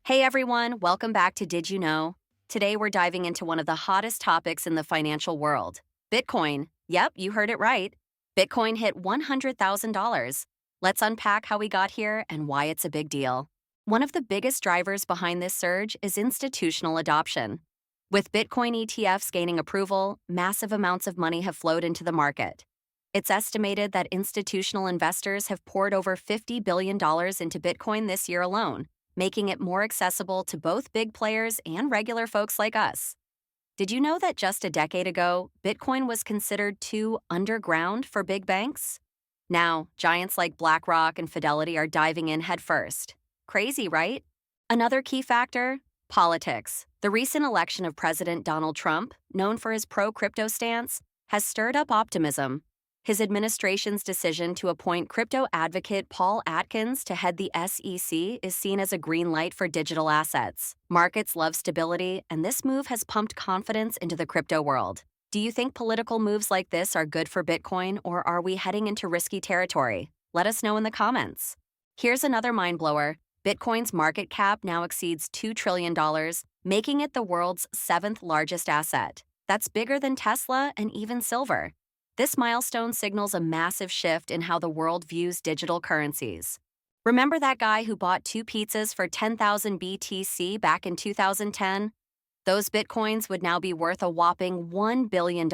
Hey everyone, welcome back to Did You Know? Today we're diving into one of the hottest topics in the financial world Bitcoin. Yep, you heard it right. Bitcoin hit $100,000. Let's unpack how we got here and why it's a big deal. One of the biggest drivers behind this surge is institutional adoption. With Bitcoin ETFs gaining approval, massive amounts of money have flowed into the market. It's estimated that institutional investors have poured over $50 billion into Bitcoin this year alone, making it more accessible to both big players and regular folks like us. Did you know that just a decade ago, Bitcoin was considered too underground for big banks? Now, giants like BlackRock and Fidelity are diving in headfirst. Crazy, right? Another key factor: politics. The recent election of President Donald Trump, known for his pro-crypto stance, has stirred up optimism. His administration's decision to appoint crypto advocate Paul Atkins to head the SEC is seen as a green light for digital assets. Markets love stability, and this move has pumped confidence into the crypto world. Do you think political moves like this are good for Bitcoin, or are we heading into risky territory? Let us know in the comments. Here's another mind blower. Bitcoin's market cap now exceeds $2 trillion, making it the world's seventh largest asset. That's bigger than Tesla and even silver. This milestone signals a massive shift in how the world views digital currencies. Remember that guy who bought two pizzas for 10,000 BTC back in 2010? Those bitcoins would now be worth a whopping $1 billion.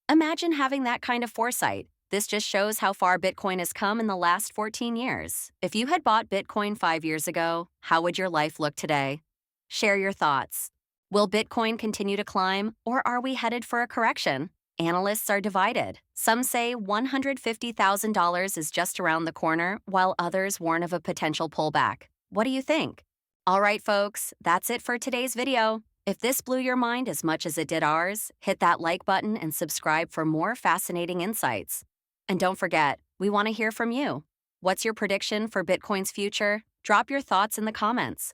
Imagine having that kind of foresight. This just shows how far Bitcoin has come in the last 14 years. If you had bought Bitcoin 5 years ago, how would your life look today? Share your thoughts. Will Bitcoin continue to climb, or are we headed for a correction? Analysts are divided. Some say $150,000 is just around the corner, while others warn of a potential pullback. What do you think? All right, folks, that's it for today's video. If this blew your mind as much as it did ours, hit that like button and subscribe for more fascinating insights. And don't forget, we want to hear from you. What's your prediction for Bitcoin's future? Drop your thoughts in the comments.